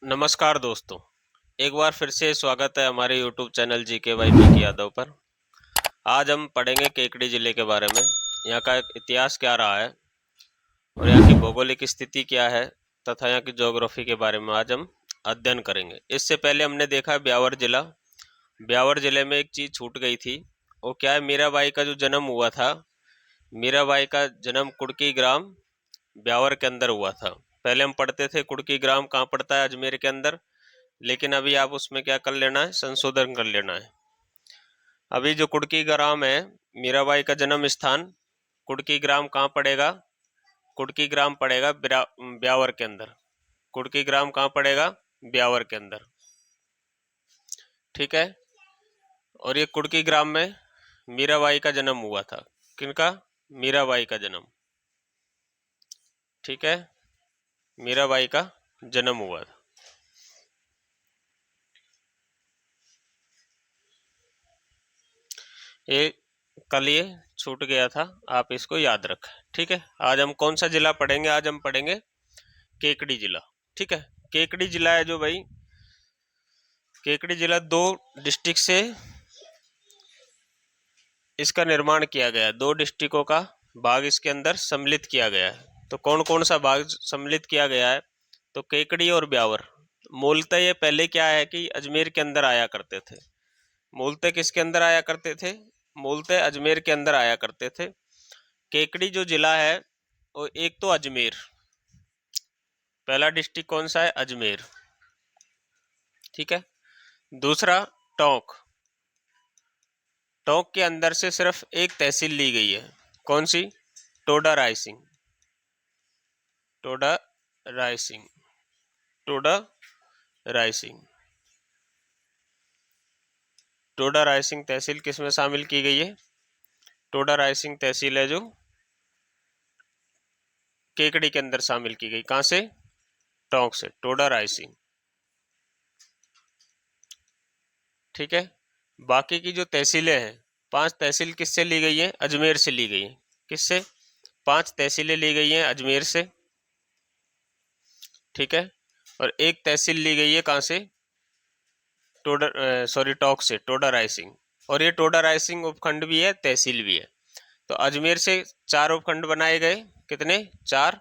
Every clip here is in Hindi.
नमस्कार दोस्तों। एक बार फिर से स्वागत है हमारे यूट्यूब चैनल जीके बाई पीके यादव पर। आज हम पढ़ेंगे केकड़ी जिले के बारे में। यहाँ का इतिहास क्या रहा है और यहाँ की भौगोलिक स्थिति क्या है तथा यहाँ की ज्योग्राफी के बारे में आज हम अध्ययन करेंगे। इससे पहले हमने देखा ब्यावर जिला। ब्यावर जिले में एक चीज छूट गई थी, वो क्या है, मीराबाई का जो जन्म हुआ था। मीराबाई का जन्म कुड़की ग्राम ब्यावर के अंदर हुआ था। पहले हम पढ़ते थे कुड़की ग्राम कहाँ पड़ता है, अजमेर के अंदर। लेकिन अभी आप उसमें क्या कर लेना है, संशोधन कर लेना है। अभी जो कुड़की ग्राम है, मीराबाई का जन्म स्थान कुड़की ग्राम कहाँ पड़ेगा? कुड़की ग्राम पड़ेगा ब्यावर के अंदर। कुड़की ग्राम कहाँ पड़ेगा? ब्यावर के अंदर। ठीक है। और ये कुड़की ग्राम में मीराबाई का जन्म हुआ था। किनका? मीराबाई का जन्म। ठीक है, मीराबाई का जन्म हुआ था। ये कल ये छूट गया था, आप इसको याद रखें। ठीक है। आज हम कौन सा जिला पढ़ेंगे? आज हम पढ़ेंगे केकड़ी जिला। ठीक है। केकड़ी जिला है जो भाई, केकड़ी जिला दो डिस्ट्रिक्ट से इसका निर्माण किया गया है। दो डिस्ट्रिक्टों का भाग इसके अंदर सम्मिलित किया गया है। तो कौन कौन सा भाग सम्मिलित किया गया है? तो केकड़ी और ब्यावर। मूलतः ये पहले क्या है कि अजमेर के अंदर आया करते थे। मूलतः किसके अंदर आया करते थे? मूलतः अजमेर के अंदर आया करते थे। केकड़ी जो जिला है वो एक तो अजमेर, पहला डिस्ट्रिक्ट कौन सा है? अजमेर। ठीक है। दूसरा टोंक। टोंक के अंदर से सिर्फ एक तहसील ली गई है। कौन सी? टोडा रायसिंग। टोडा रायसिंग। टोडा रायसिंग। टोडा रायसिंग तहसील किस में शामिल की गई है? टोडा रायसिंग तहसील है जो केकड़ी के अंदर शामिल की गई। कहां से? टोंक से। टोडा रायसिंग। ठीक है। बाकी की जो तहसीलें हैं, 5 तहसील किससे ली गई है? अजमेर से ली गई है। किससे? 5 तहसीलें ली गई हैं अजमेर से। ठीक है। और एक तहसील ली गई है कहाँ से? टोंक से, टोडा रायसिंग। और ये टोडा रायसिंग उपखंड भी है, तहसील भी है। तो अजमेर से 4 उपखंड बनाए गए। कितने? 4।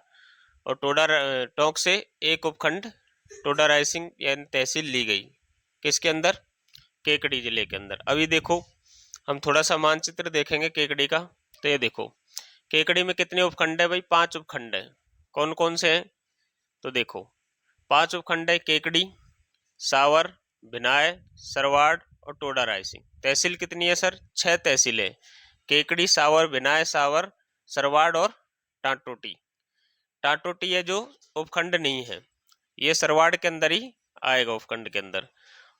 और टोंक से एक उपखंड टोडा रायसिंग यानी तहसील ली गई। किसके अंदर? केकड़ी जिले के अंदर। अभी देखो, हम थोड़ा सा मानचित्र देखेंगे केकड़ी का। तो ये देखो, केकड़ी में कितने उपखंड है भाई? 5 उपखंड है। कौन कौन से हैं? तो देखो, 5 उपखंड है। केकड़ी, सावर, भिनाय, सरवाड़ और टोडा रायसिंग। तहसील कितनी है सर? 6 तहसीलें। केकड़ी, सावर, भिनाय, सावर, सरवाड़ और टाटोटी। टाटोटी है जो उपखंड नहीं है, ये सरवाड़ के अंदर ही आएगा, उपखंड के अंदर।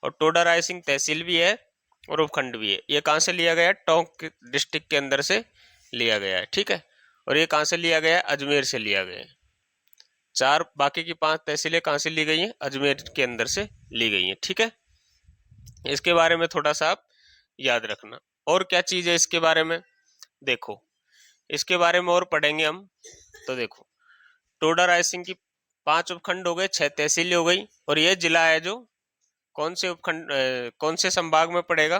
और टोडा रायसिंग तहसील भी है और उपखंड भी है। ये कहाँ से लिया गया है? टोंक डिस्ट्रिक्ट के अंदर से लिया गया है। ठीक है। और ये कहाँ से लिया गया है? अजमेर से लिया गया है। 4 बाकी की 5 तहसीलें कहाँ से ली गई हैं? अजमेर के अंदर से ली गई हैं। ठीक है। इसके बारे में थोड़ा सा आप याद रखना। और क्या चीज है इसके बारे में? देखो, इसके बारे में और पढ़ेंगे हम। तो देखो, टोडा रायसिंग की 5 उपखंड हो गए, 6 तहसीलें हो गई। और यह जिला है जो कौन से उपखंड कौन से संभाग में पड़ेगा?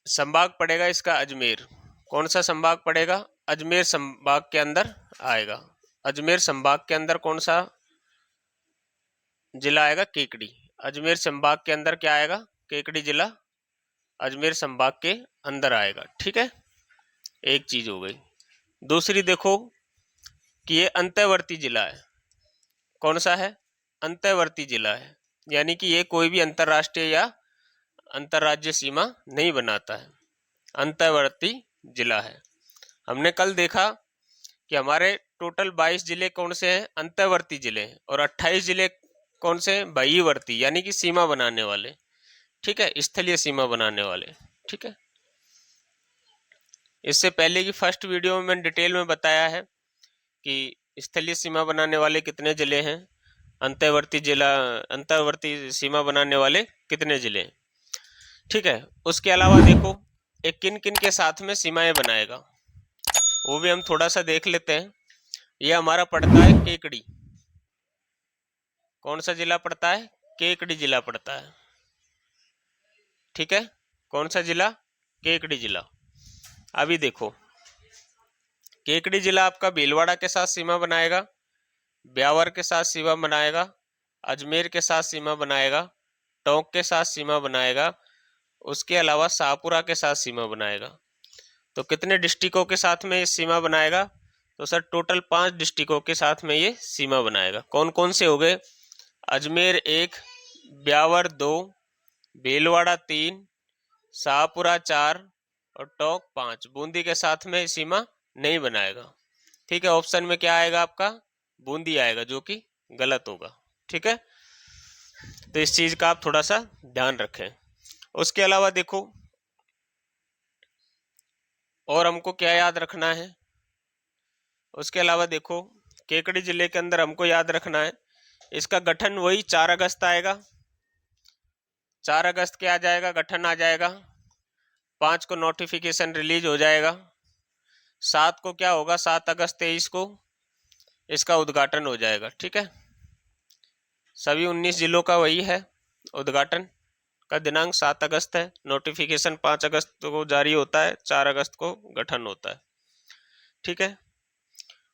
संभाग पड़ेगा इसका अजमेर। कौन सा संभाग पड़ेगा? अजमेर संभाग के अंदर आएगा। अजमेर संभाग के अंदर कौन सा जिला आएगा? केकड़ी। अजमेर संभाग के अंदर क्या आएगा? केकड़ी जिला अजमेर संभाग के अंदर आएगा। ठीक है। एक चीज हो गई। दूसरी देखो कि ये अंतर्वर्ती जिला है। कौन सा है? अंतर्वर्ती जिला है, यानी कि ये कोई भी अंतरराष्ट्रीय या अंतरराज्य सीमा नहीं बनाता है। अंतर्वर्ती जिला है। हमने कल देखा कि हमारे टोटल 22 जिले कौन से हैं? अंतर्वर्ती जिले हैं। और 28 जिले कौन से हैं? बहिर्वर्ती, यानी कि सीमा बनाने वाले। ठीक है, स्थलीय सीमा बनाने वाले। ठीक है। इससे पहले की फर्स्ट वीडियो में मैंने डिटेल में बताया है कि स्थलीय सीमा बनाने वाले कितने जिले हैं, अंतर्वर्ती जिला, अंतर्वर्ती सीमा बनाने वाले कितने जिले हैं। ठीक है। उसके अलावा देखो, एक किन किन के साथ में सीमाएं बनाएगा, वो भी हम थोड़ा सा देख लेते हैं। ये हमारा पड़ता है केकड़ी। कौन सा जिला पड़ता है? केकड़ी जिला पड़ता है। ठीक है, कौन सा जिला? केकड़ी जिला। अभी देखो, केकड़ी जिला आपका भीलवाड़ा के साथ सीमा बनाएगा, ब्यावर के साथ सीमा बनाएगा, अजमेर के साथ सीमा बनाएगा, टोंक के साथ सीमा बनाएगा, उसके अलावा शाहपुरा के साथ सीमा बनाएगा। तो कितने डिस्ट्रिक्टों के साथ में ये सीमा बनाएगा? तो सर टोटल 5 डिस्ट्रिक्टों के साथ में ये सीमा बनाएगा। कौन कौन से हो गए? अजमेर 1, ब्यावर 2, भीलवाड़ा 3, शाहपुरा 4 और टोंक 5। बूंदी के साथ में सीमा नहीं बनाएगा। ठीक है, ऑप्शन में क्या आएगा आपका? बूंदी आएगा, जो कि गलत होगा। ठीक है, तो इस चीज का आप थोड़ा सा ध्यान रखें। उसके अलावा देखो, और हमको क्या याद रखना है? उसके अलावा देखो, केकड़ी जिले के अंदर हमको याद रखना है, इसका गठन वही 4 अगस्त आएगा। 4 अगस्त के आ जाएगा, गठन आ जाएगा। 5 को नोटिफिकेशन रिलीज हो जाएगा। 7 को क्या होगा? 7 अगस्त 23 को इसका उद्घाटन हो जाएगा। ठीक है, सभी 19 जिलों का वही है। उद्घाटन का दिनांक 7 अगस्त है। नोटिफिकेशन 5 अगस्त को जारी होता है, 4 अगस्त को गठन होता है। ठीक है,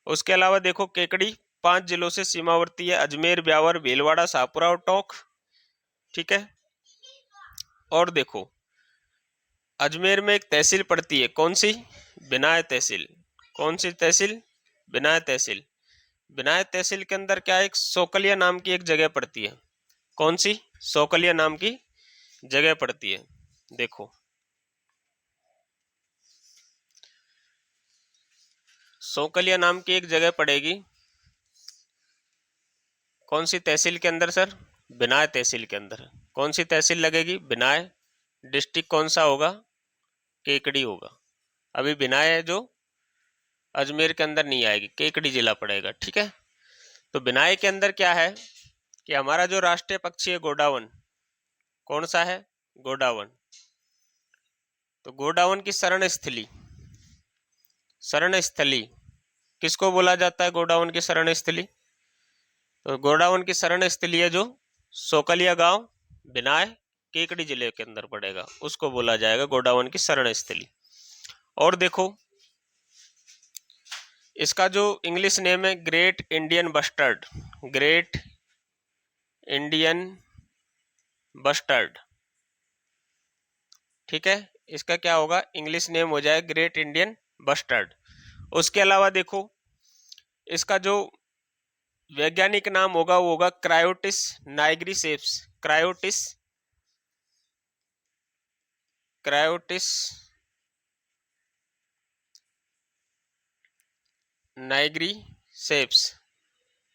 उसके अलावा देखो, केकड़ी 5 जिलों से सीमावर्ती है, अजमेर, ब्यावर, भीलवाड़ा, शाहपुरा और टोंक। ठीक है, और देखो, अजमेर में एक तहसील पड़ती है, कौन सी? बिनाय तहसील। कौन सी तहसील? बिनाय तहसील। बिनाय तहसील के अंदर क्या, एक सोकलिया नाम की एक जगह पड़ती है। कौन सी? सोकलिया नाम की जगह पड़ती है। देखो, सोकलिया नाम की एक जगह पड़ेगी, कौन सी तहसील के अंदर सर? बिनाय तहसील के अंदर। कौन सी तहसील लगेगी? बिनाय। डिस्ट्रिक्ट कौन सा होगा? केकड़ी होगा। अभी बिनाय है जो अजमेर के अंदर नहीं आएगी, केकड़ी जिला पड़ेगा। ठीक है, तो बिनाय के अंदर क्या है कि हमारा जो राष्ट्रीय पक्षी है गोडावन, कौन सा है? गोडावन। तो गोडावन की शरण स्थली, शरण स्थली किसको बोला जाता है? गोडावन की शरण स्थली। तो गोडावन की शरण स्थली है जो सोकलिया गांव, बिनाय, केकड़ी जिले के अंदर पड़ेगा, उसको बोला जाएगा गोडावन की शरण स्थली। और देखो, इसका जो इंग्लिश नेम है, great Indian bustard. Great Indian bustard. ठीक है, इसका क्या होगा? इंग्लिश नेम हो जाए ग्रेट इंडियन बस्टर्ड। उसके अलावा देखो, इसका जो वैज्ञानिक नाम होगा वो होगा क्रायोटिस नाइग्रीसेप्स। क्रायोटिस क्रायोटिस नाइग्रीसेप्स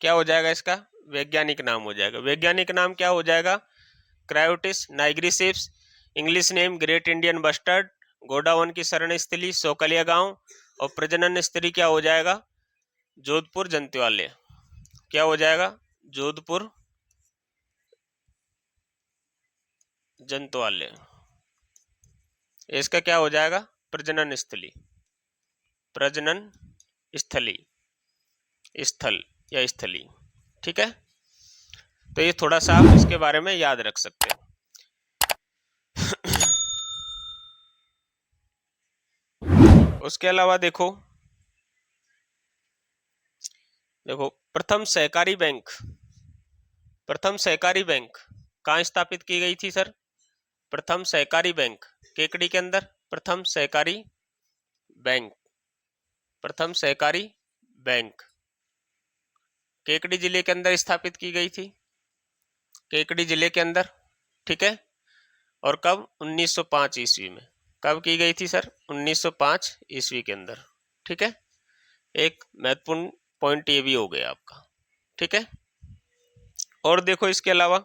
क्या हो जाएगा? इसका वैज्ञानिक नाम हो जाएगा। वैज्ञानिक नाम क्या हो जाएगा? क्रायोटिस नाइग्रीसेप्स। English name great Indian bustard. Godawan की शरण स्थली सोकलिया गांव। और प्रजनन स्थली क्या हो जाएगा? जोधपुर जंतुआलय। क्या हो जाएगा? जोधपुर जंतुआलय। इसका क्या हो जाएगा? प्रजनन स्थली। प्रजनन स्थली, स्थल या स्थली। ठीक है, तो ये थोड़ा सा आप इसके बारे में याद रख सकते हो। उसके अलावा देखो, प्रथम सहकारी बैंक, प्रथम सहकारी बैंक कहाँ स्थापित की गई थी सर? प्रथम सहकारी बैंक केकड़ी के अंदर। प्रथम सहकारी बैंक, प्रथम सहकारी बैंक केकड़ी जिले के अंदर स्थापित की गई थी, केकड़ी जिले के अंदर। ठीक है, और कब? 1905 ईस्वी में। कब की गई थी सर? 1905 ईस्वी के अंदर। ठीक है, एक महत्वपूर्ण पॉइंट ये भी हो गया आपका। ठीक है, और देखो, इसके अलावा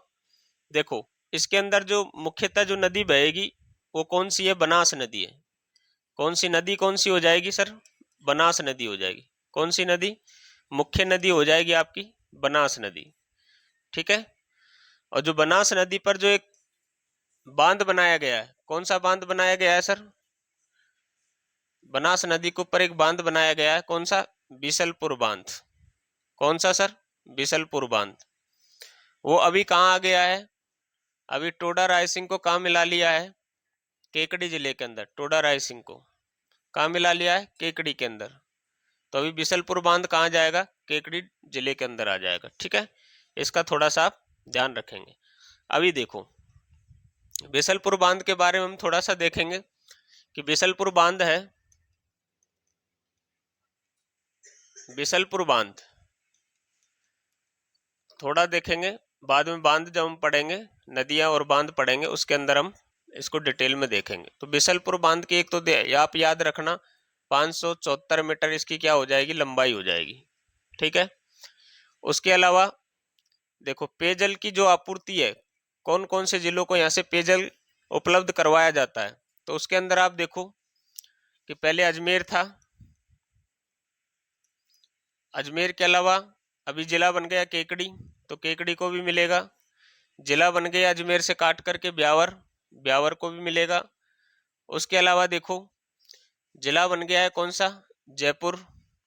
देखो, इसके अंदर जो मुख्यतः जो नदी बहेगी वो कौन सी है? बनास नदी है। कौन सी नदी कौन सी हो जाएगी सर? बनास नदी हो जाएगी। कौन सी नदी? मुख्य नदी हो जाएगी आपकी बनास नदी। ठीक है, और जो बनास नदी पर जो एक बांध बनाया गया है, कौन सा बांध बनाया गया है सर? बनास नदी के ऊपर एक बांध बनाया गया है, कौन सा? बिशलपुर बांध। कौन सा सर? बिशलपुर बांध। वो अभी कहाँ आ गया है, अभी टोडा रायसिंग को कहाँ मिला लिया है, केकड़ी जिले के अंदर। टोडा रायसिंग को कहाँ मिला लिया है, केकड़ी के अंदर। तो अभी बिसलपुर बांध कहाँ जाएगा, केकड़ी जिले के अंदर आ जाएगा। ठीक है, इसका थोड़ा सा आप ध्यान रखेंगे। अभी देखो बिसलपुर बांध के बारे में हम थोड़ा सा देखेंगे कि बिसलपुर बांध है, बिसलपुर बांध थोड़ा देखेंगे, बाद में बांध जब हम पढ़ेंगे, नदियां और बांध पढ़ेंगे, उसके अंदर हम इसको डिटेल में देखेंगे। तो बिसलपुर बांध की एक तो आप याद रखना 574 मीटर इसकी क्या हो जाएगी, लंबाई हो जाएगी। ठीक है, उसके अलावा देखो पेयजल की जो आपूर्ति है, कौन कौन से जिलों को यहाँ से पेयजल उपलब्ध करवाया जाता है, तो उसके अंदर आप देखो कि पहले अजमेर था, अजमेर के अलावा अभी जिला बन गया केकड़ी, तो केकड़ी को भी मिलेगा। जिला बन गया अजमेर से काट करके ब्यावर, ब्यावर को भी मिलेगा। उसके अलावा देखो जिला बन गया है कौन सा, जयपुर,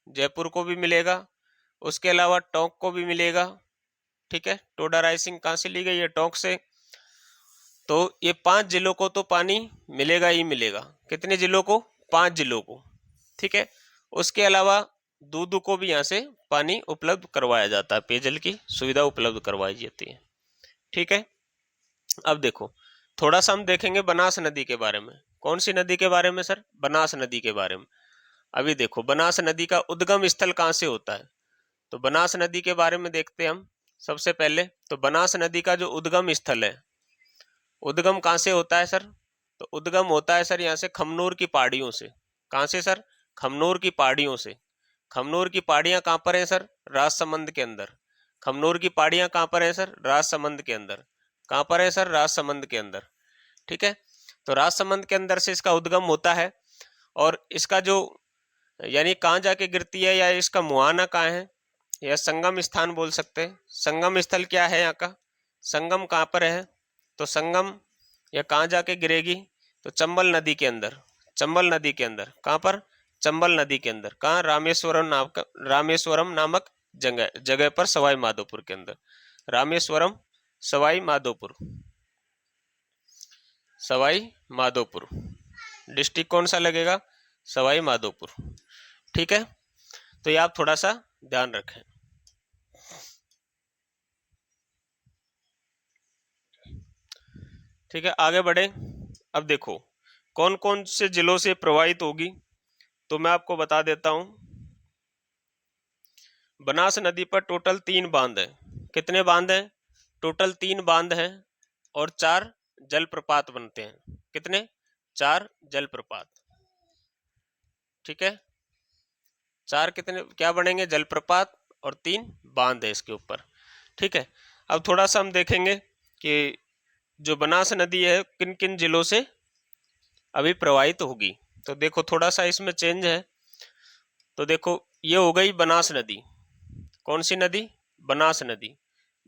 जयपुर को भी मिलेगा। उसके अलावा टोंक को भी मिलेगा। ठीक है, टोडा राइसिंग कहाँ से ली गई है, टोंक से। तो ये 5 जिलों को तो पानी मिलेगा ही मिलेगा। कितने जिलों को, 5 जिलों को। ठीक है, उसके अलावा दूध को भी यहाँ से पानी उपलब्ध करवाया जाता है, पेयजल की सुविधा उपलब्ध करवाई जाती है। ठीक है, अब देखो थोड़ा सा हम देखेंगे बनास नदी के बारे में। कौन सी नदी के बारे में सर, बनास नदी के बारे में। अभी देखो बनास नदी का उद्गम स्थल कहाँ से होता है, तो बनास नदी के बारे में देखते हैं हम सबसे पहले। तो बनास नदी का जो उद्गम स्थल है, उद्गम कहाँ से होता है सर, तो उद्गम होता है सर यहाँ से खमनोर की पहाड़ियों से। कहाँ से सर, खमनोर की पहाड़ियों से। खमनोर की पहाड़ियाँ कहाँ पर है सर, राजसमंद के अंदर। खमनोर की पहाड़ियाँ कहाँ पर है सर, राजसमंद के अंदर। कहाँ पर है सर, राजसमंद के अंदर। ठीक है, तो राजसमंद के अंदर से इसका उद्गम होता है। और इसका जो यानी कहाँ जाके गिरती है, या इसका मुहाना कहाँ है, या संगम स्थान बोल सकते हैं। संगम स्थल क्या है यहाँ का, संगम कहाँ पर है, तो संगम या कहाँ जाके गिरेगी, तो चंबल नदी के अंदर। चंबल नदी के अंदर कहाँ पर, चंबल नदी के अंदर। कहाँ, रामेश्वरम नामक जगह जगह पर, सवाई माधोपुर के अंदर। रामेश्वरम, सवाई माधोपुर, सवाई माधोपुर डिस्ट्रिक्ट कौन सा लगेगा, सवाई माधोपुर। ठीक है, तो ये आप थोड़ा सा ध्यान रखें। ठीक है, आगे बढ़े। अब देखो कौन कौन से जिलों से प्रभावित होगी, तो मैं आपको बता देता हूं। बनास नदी पर टोटल 3 बांध हैं। कितने बांध हैं, टोटल 3 बांध हैं और 4 जलप्रपात बनते हैं। कितने, 4 जलप्रपात। ठीक है, 4 कितने क्या बनेंगे, जलप्रपात, और 3 बांध है इसके ऊपर। ठीक है, अब थोड़ा सा हम देखेंगे कि जो बनास नदी है किन किन जिलों से अभी प्रवाहित होगी। तो देखो थोड़ा सा इसमें चेंज है। तो देखो ये हो गई बनास नदी। कौन सी नदी, बनास नदी।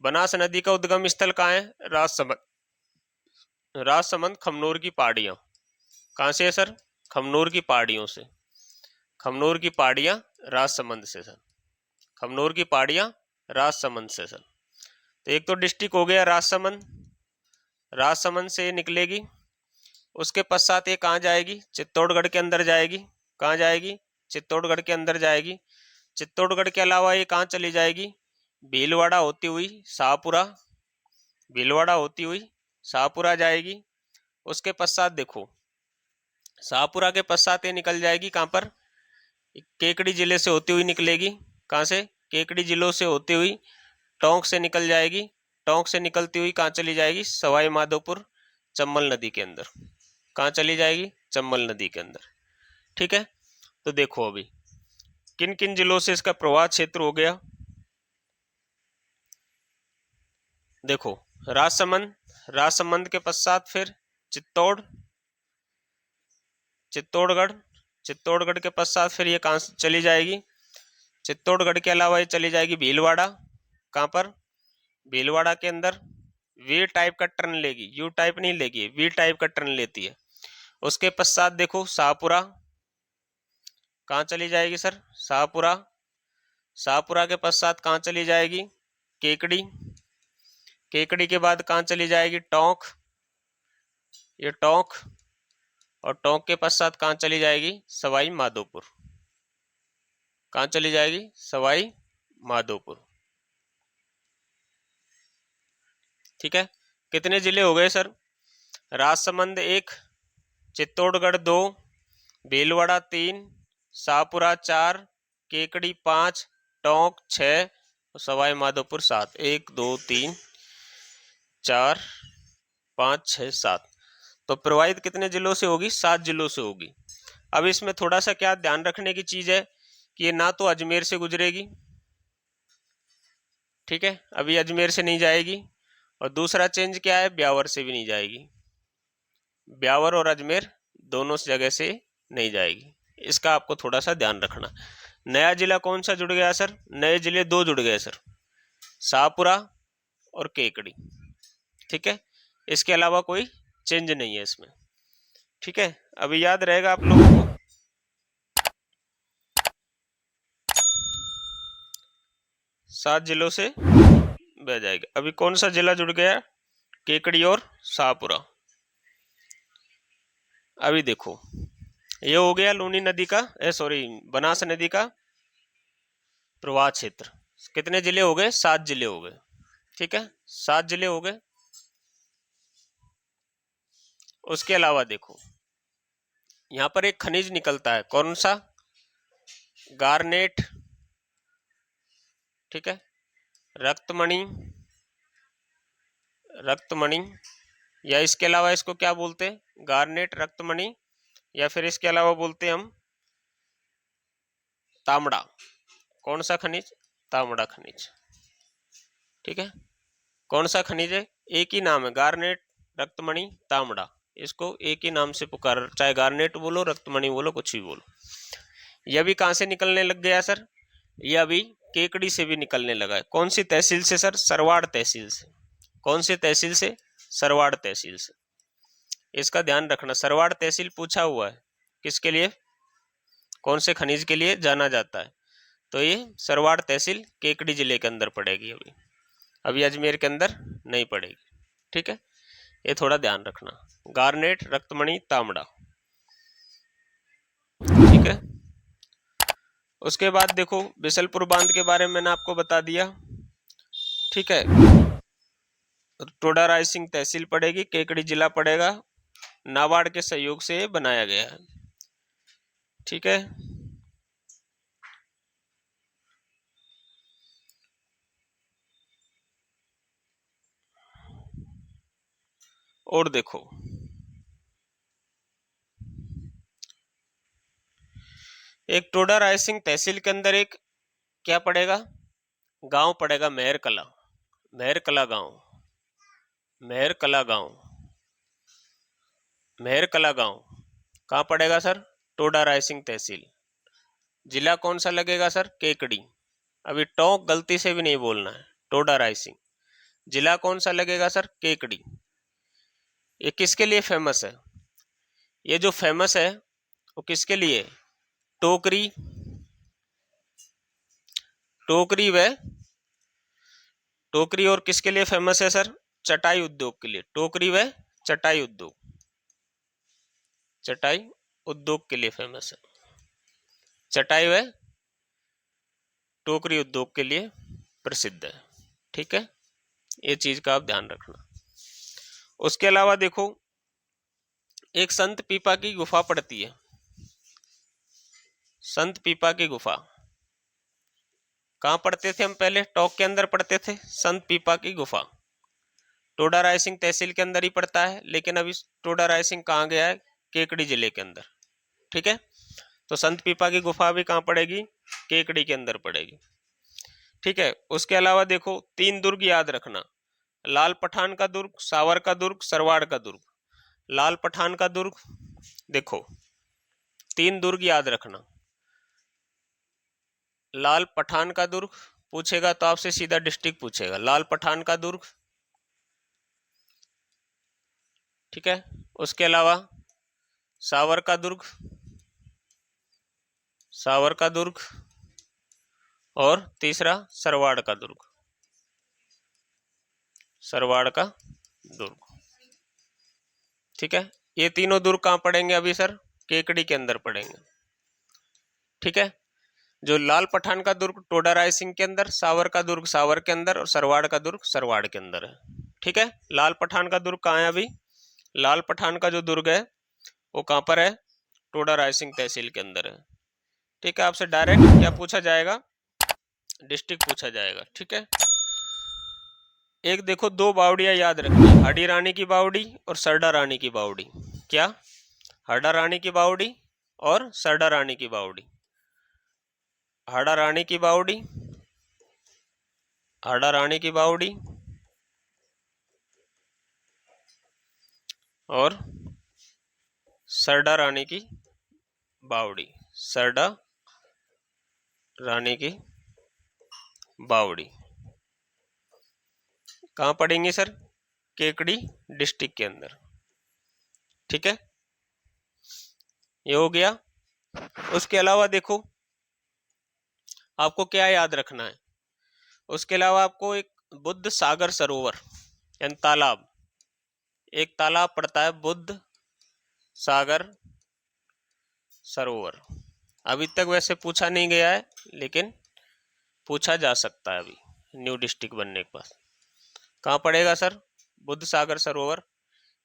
बनास नदी का उद्गम स्थल कहाँ है, राजसमंद। राजसमंद खमनोर की पहाड़ियाँ। कहाँ से है सर, खमनोर की पहाड़ियों से। खमनोर की पहाड़ियाँ राजसमंद से सर, खमनोर की पहाड़ियाँ राजसमंद से सर। तो एक तो डिस्ट्रिक्ट हो गया राजसमंद, राजसमंद से निकलेगी। उसके पश्चात ये कहाँ जाएगी, चित्तौड़गढ़ के अंदर जाएगी। कहाँ जाएगी, चित्तौड़गढ़ के अंदर जाएगी। चित्तौड़गढ़ के अलावा ये कहाँ चली जाएगी, भीलवाड़ा होती हुई शाहपुरा, भीलवाड़ा होती हुई शाहपुरा जाएगी। उसके पश्चात देखो शाहपुरा के पश्चात ये निकल जाएगी कहाँ पर, केकड़ी जिले से होती हुई निकलेगी। कहाँ से, केकड़ी जिलों से होती हुई टोंक से निकल जाएगी। टोंक से निकलती हुई कहाँ चली जाएगी, सवाई माधोपुर, चंबल नदी के अंदर। कहाँ चली जाएगी, चंबल नदी के अंदर। ठीक है, तो देखो अभी किन किन जिलों से इसका प्रवाह क्षेत्र हो गया। देखो राजसमंद, राजसमंद के पश्चात फिर चित्तौड़गढ़, चित्तौड़गढ़ के पश्चात फिर ये कहाँ चली जाएगी, चित्तौड़गढ़ के अलावा ये चली जाएगी भीलवाड़ा। कहाँ पर, भीलवाड़ा के अंदर वी टाइप का टर्न लेगी, यू टाइप नहीं लेगी, वी टाइप का टर्न लेती है। उसके पश्चात देखो शाहपुरा, कहाँ चली जाएगी सर, शाहपुरा। शाहपुरा के पश्चात कहाँ चली जाएगी, केकड़ी। केकड़ी के बाद कहाँ चली जाएगी? टोंक, ये टोंक, और टोंक के पश्चात कहाँ चली जाएगी? सवाई माधोपुर। कहाँ चली जाएगी? सवाई माधोपुर। ठीक है, कितने जिले हो गए सर? राजसमंद 1, चित्तौड़गढ़ 2, भीलवाड़ा 3, शाहपुरा 4, केकड़ी 5, टोंक 6 और सवाई माधोपुर 7। 1 2 3 4 5 6 7। तो प्रवाहित कितने जिलों से होगी? 7 जिलों से होगी। अब इसमें थोड़ा सा क्या ध्यान रखने की चीज है कि ये ना तो अजमेर से गुजरेगी, ठीक है, अभी अजमेर से नहीं जाएगी, और दूसरा चेंज क्या है, ब्यावर से भी नहीं जाएगी। ब्यावर और अजमेर दोनों जगह से नहीं जाएगी, इसका आपको थोड़ा सा ध्यान रखना। नया जिला कौन सा जुड़ गया सर? नए जिले 2 जुड़ गए सर, शाहपुरा और केकड़ी। ठीक है, इसके अलावा कोई चेंज नहीं है इसमें। ठीक है, अभी याद रहेगा आप लोगों को। सात जिलों से बह जाएगा। अभी कौन सा जिला जुड़ गया? केकड़ी और शाहपुरा। अभी देखो, ये हो गया लूनी नदी का बनास नदी का प्रवाह क्षेत्र। कितने जिले हो गए? 7 जिले हो गए। ठीक है, 7 जिले हो गए। उसके अलावा देखो, यहां पर एक खनिज निकलता है, कौन सा? गार्नेट। ठीक है, रक्तमणि, रक्तमणि, या इसके अलावा इसको क्या बोलते हैं? गार्नेट, रक्तमणि, या फिर इसके अलावा बोलते हैं हम तांबड़ा। कौन सा खनिज? तांबड़ा खनिज। ठीक है, कौन सा खनिज है? एक ही नाम है, गार्नेट, रक्तमणि, तांबड़ा। इसको एक ही नाम से पुकार, चाहे गार्नेट बोलो, रक्तमणि बोलो, कुछ भी बोलो। यह भी कहां से निकलने लग गया सर? यह अभी केकड़ी से भी निकलने लगा है। कौन सी तहसील से सर? सरवाड़ तहसील से। कौन सी तहसील से? सरवाड़ तहसील से। इसका ध्यान रखना, सरवाड़ तहसील पूछा हुआ है, किसके लिए, कौन से खनिज के लिए जाना जाता है? तो ये सरवाड़ तहसील केकड़ी जिले के अंदर पड़ेगी। अभी अभी अजमेर के अंदर नहीं पड़ेगी। ठीक है, ये थोड़ा ध्यान रखना, गार्नेट, रक्तमणि, तांबड़ा। ठीक है, उसके बाद देखो, बिशलपुर बांध के बारे में मैंने आपको बता दिया। ठीक है, टोडा रायसिंह तहसील पड़ेगी, केकड़ी जिला पड़ेगा, नाबार्ड के सहयोग से बनाया गया है। ठीक है, और देखो, एक टोडा रायसिंह तहसील के अंदर एक क्या पड़ेगा? गांव पड़ेगा, मेहरकला। मेहरकला गांव, मेहरकला गांव, मेहरकला गांव कहाँ पड़ेगा सर? टोडा रायसिंह तहसील। जिला कौन सा लगेगा सर? केकड़ी। अभी टोंक गलती से भी नहीं बोलना है, टोडा रायसिंह। जिला कौन सा लगेगा सर? केकड़ी। ये किसके लिए फेमस है? ये जो फेमस है वो किसके लिए? टोकरी, टोकरी व टोकरी, और किसके लिए फेमस है सर? चटाई उद्योग के लिए। टोकरी व चटाई उद्योग, चटाई उद्योग के लिए फेमस है। चटाई व टोकरी उद्योग के लिए प्रसिद्ध है। ठीक है, ये चीज का आप ध्यान रखना। उसके अलावा देखो, एक संत पीपा की गुफा पड़ती है। संत पीपा की गुफा कहाँ पढ़ते थे हम? पहले टॉक के अंदर पढ़ते थे, संत पीपा की गुफा। टोडा रायसिंह तहसील के अंदर ही पड़ता है, लेकिन अभी टोडा रायसिंह कहाँ गया है? केकड़ी जिले के अंदर। ठीक है, तो संत पीपा की गुफा भी कहाँ पड़ेगी? केकड़ी के अंदर पड़ेगी। ठीक है, उसके अलावा देखो, 3 दुर्ग याद रखना, लाल पठान का दुर्ग, सावर का दुर्ग, सरवाड़ का दुर्ग। लाल पठान का दुर्ग, देखो 3 दुर्ग याद रखना। लाल पठान का दुर्ग पूछेगा तो आपसे सीधा डिस्ट्रिक्ट पूछेगा, लाल पठान का दुर्ग। ठीक है, उसके अलावा सावर का दुर्ग, सावर का दुर्ग, और तीसरा सरवाड़ का दुर्ग। सरवाड़ का दुर्ग। ठीक है, ये तीनों दुर्ग कहाँ पड़ेंगे अभी सर? केकड़ी के अंदर पड़ेंगे। ठीक है, जो लाल पठान का दुर्ग टोडा रायसिंह के अंदर, सावर का दुर्ग सावर के अंदर और सरवाड़ का दुर्ग सरवाड़ के अंदर है। ठीक है, लाल पठान का दुर्ग कहाँ है अभी? लाल पठान का जो दुर्ग है वो कहाँ पर है? टोडा रायसिंह तहसील के अंदर है। ठीक है, आपसे डायरेक्ट क्या पूछा जाएगा? डिस्ट्रिक्ट पूछा जाएगा। ठीक है, एक देखो दो बावड़ियां याद रखनी, हाडी रानी की बावड़ी और सरडा रानी की बावड़ी। क्या? हाड़ा रानी की बावड़ी और सरडा रानी की बावड़ी। हाड़ा रानी की बावड़ी, हाड़ा रानी की बावड़ी और सरडा रानी की बावड़ी। सरडा रानी की बावड़ी कहाँ पड़ेंगी सर? केकड़ी डिस्ट्रिक्ट के अंदर। ठीक है, ये हो गया। उसके अलावा देखो आपको क्या याद रखना है? उसके अलावा आपको एक बुद्ध सागर सरोवर यानी तालाब, एक तालाब पड़ता है बुद्ध सागर सरोवर। अभी तक वैसे पूछा नहीं गया है लेकिन पूछा जा सकता है अभी न्यू डिस्ट्रिक्ट बनने के बाद। कहाँ पड़ेगा सर बुद्ध सागर सरोवर?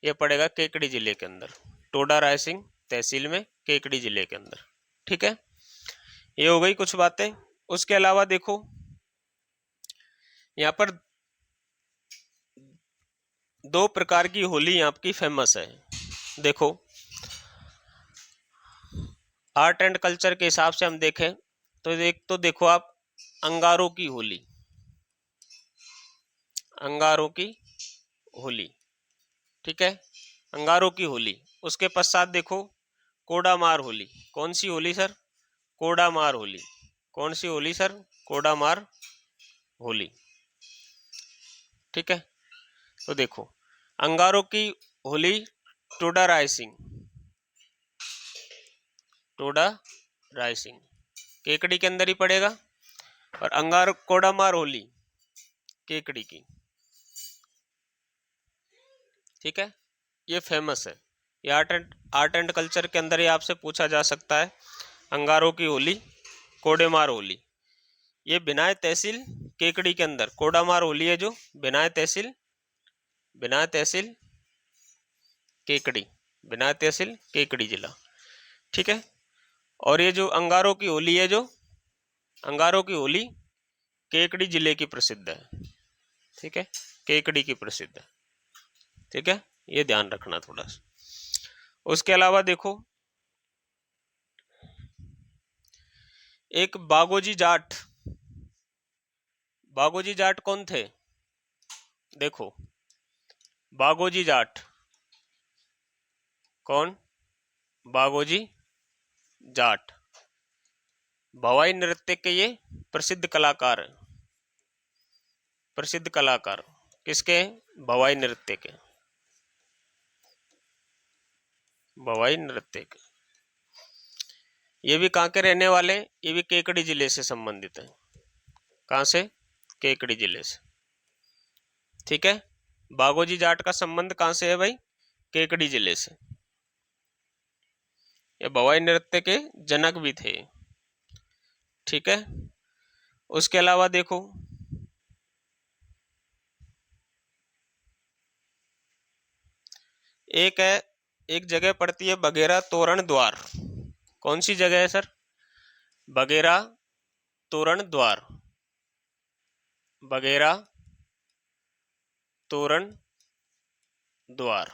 ये पड़ेगा केकड़ी जिले के अंदर, टोडा रायसिंह तहसील में, केकड़ी जिले के अंदर। ठीक है, ये हो गई कुछ बातें। उसके अलावा देखो यहाँ पर दो प्रकार की होली यहाँ की फेमस है। देखो आर्ट एंड कल्चर के हिसाब से हम देखें तो एक तो देखो आप अंगारों की होली, अंगारों की होली। ठीक है, अंगारों की होली। उसके पश्चात देखो कोडामार होली। कौन सी होली सर? कोडामार होली। कौन सी होली सर? कोडामार होली। ठीक है, तो देखो अंगारों की होली टोडा रायसिंह, टोडा रायसिंह केकड़ी के अंदर ही पड़ेगा, और अंगार कोडामार होली केकड़ी की। ठीक है, ये फेमस है, ये आर्ट एंड कल्चर के अंदर ही आपसे पूछा जा सकता है। अंगारों की होली, कोडेमार होली, ये बिनाय तहसील केकड़ी के अंदर। कोडामार होली है जो बिनाय तहसील, बिनाय तहसील केकड़ी, बिनाय तहसील केकड़ी जिला। ठीक है, और ये जो अंगारों की होली है, जो अंगारों की होली केकड़ी जिले की प्रसिद्ध है। ठीक है, केकड़ी की प्रसिद्ध है। ठीक है, ये ध्यान रखना थोड़ा सा। उसके अलावा देखो एक बागोजी जाट, बागोजी जाट कौन थे? देखो बागोजी जाट कौन? बागोजी जाट भवाई नृत्य के ये प्रसिद्ध कलाकार हैं। प्रसिद्ध कलाकार किसके? भवाई नृत्य के, भवाई नृत्य के। ये भी कहाँ के रहने वाले? ये भी केकड़ी जिले से संबंधित है। कहाँ से? केकड़ी जिले से। ठीक है, बागोजी जाट का संबंध कहाँ से है भाई? केकड़ी जिले से। ये भवाई नृत्य के जनक भी थे। ठीक है, उसके अलावा देखो एक है, एक जगह पड़ती है बगेरा तोरण द्वार। कौन सी जगह है सर? बगेरा तोरण द्वार, बगेरा तोरण द्वार,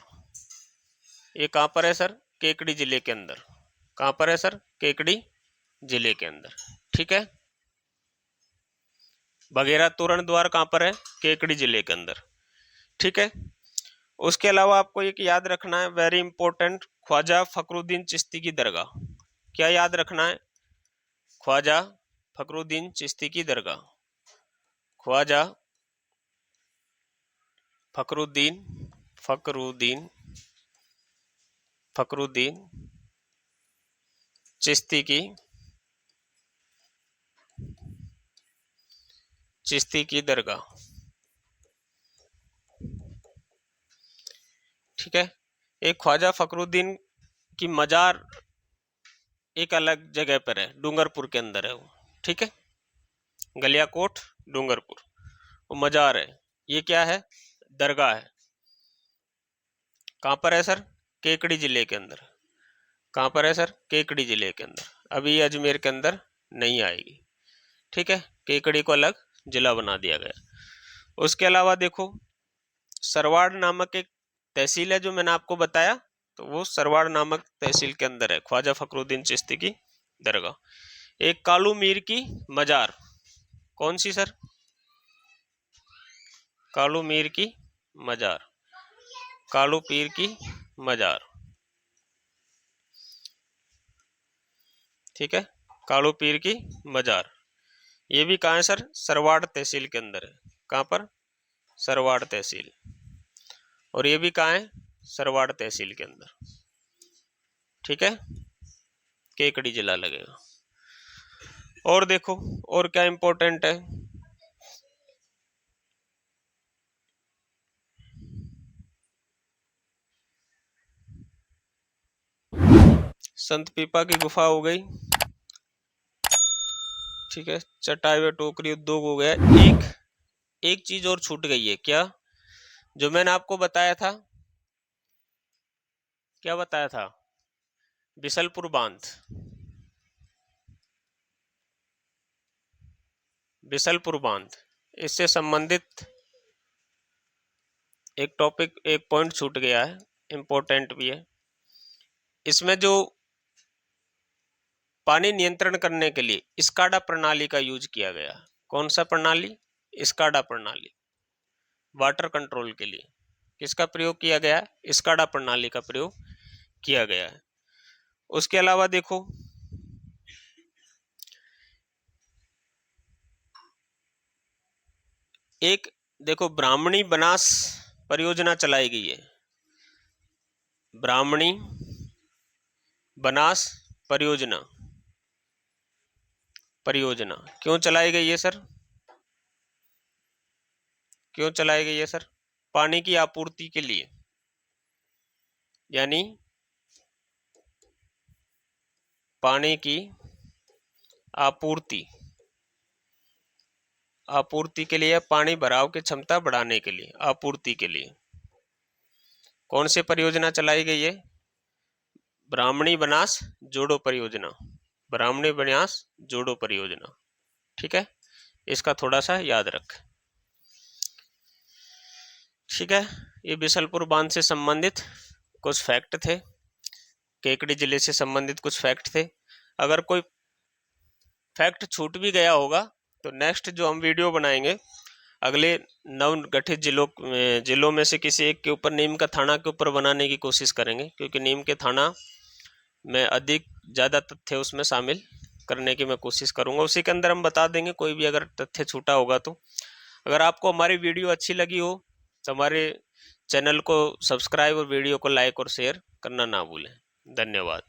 ये कहाँ पर है सर? केकड़ी जिले के अंदर। कहाँ पर है सर? केकड़ी जिले के अंदर। ठीक है, बगेरा तोरण द्वार कहाँ पर है? केकड़ी जिले के अंदर। ठीक है, उसके अलावा आपको एक याद रखना है, वेरी इंपॉर्टेंट, ख्वाजा फखरुद्दीन चिश्ती की दरगाह। क्या याद रखना है? ख्वाजा फखरुद्दीन चिश्ती की दरगाह। ख्वाजा फखरुद्दीन, फखरुद्दीन, फखरुद्दीन चिश्ती की, चिश्ती की दरगाह। ठीक है। एक ख्वाजा फखरुद्दीन की मजार एक अलग जगह पर है, डूंगरपुर के अंदर है वो, ठीक है। गलियाकोट डूंगरपुर वो मजार है। ये क्या है? दरगाह है। कहाँ पर है सर? केकड़ी जिले के अंदर। कहाँ पर है सर? केकड़ी जिले के अंदर। अभी ये अजमेर के अंदर नहीं आएगी, ठीक है। केकड़ी को अलग जिला बना दिया गया। उसके अलावा देखो, सरवाड़ नामक एक तहसील है जो मैंने आपको बताया, तो वो सरवाड़ नामक तहसील के अंदर है ख्वाजा फखरुद्दीन चिश्ती की दरगाह। एक कालू मीर की मजार, कौन सी सर? कालू मीर की मजार, कालू पीर की मजार, ठीक है। कालू पीर की मजार, ये भी कहाँ है सर? सरवाड़ तहसील के अंदर है। कहाँ पर? सरवाड़ तहसील। और ये भी कहाँ है? सरवाड़ तहसील के अंदर, ठीक है। केकड़ी जिला लगेगा। और देखो और क्या इंपॉर्टेंट है, संत पीपा की गुफा हो गई, ठीक है। चटाई व टोकरी उद्योग हो गया। एक चीज और छूट गई है, क्या? जो मैंने आपको बताया था, क्या बताया था? बिसलपुर बांध। बिसलपुर बांध, इससे संबंधित एक टॉपिक, एक पॉइंट छूट गया है, इंपॉर्टेंट भी है। इसमें जो पानी नियंत्रण करने के लिए स्काडा प्रणाली का यूज किया गया। कौन सा प्रणाली? स्काडा प्रणाली। वाटर कंट्रोल के लिए किसका प्रयोग किया गया? स्काडा प्रणाली का प्रयोग किया गया है। उसके अलावा देखो, एक देखो ब्राह्मणी बनास परियोजना चलाई गई है। ब्राह्मणी बनास परियोजना क्यों चलाई गई है सर? क्यों चलाई गई है सर? पानी की आपूर्ति के लिए, यानी पानी की आपूर्ति के लिए, पानी भराव की क्षमता बढ़ाने के लिए, आपूर्ति के लिए कौन सी परियोजना चलाई गई है? ब्राह्मणी बनास जोड़ो परियोजना। ब्राह्मणी बनास जोड़ो परियोजना, ठीक है। इसका थोड़ा सा याद रख, ठीक है। ये बिसलपुर बांध से संबंधित कुछ फैक्ट थे, केकड़ी जिले से संबंधित कुछ फैक्ट थे। अगर कोई फैक्ट छूट भी गया होगा तो नेक्स्ट जो हम वीडियो बनाएंगे अगले नव गठित जिलों में से किसी एक के ऊपर, नीम का थाना के ऊपर बनाने की कोशिश करेंगे, क्योंकि नीम के थाना में अधिक ज़्यादा तथ्य उसमें शामिल करने की मैं कोशिश करूंगा। उसी के अंदर हम बता देंगे कोई भी अगर तथ्य छूटा होगा तो। अगर आपको हमारी वीडियो अच्छी लगी हो तो हमारे चैनल को सब्सक्राइब और वीडियो को लाइक और शेयर करना ना भूलें। धन्यवाद।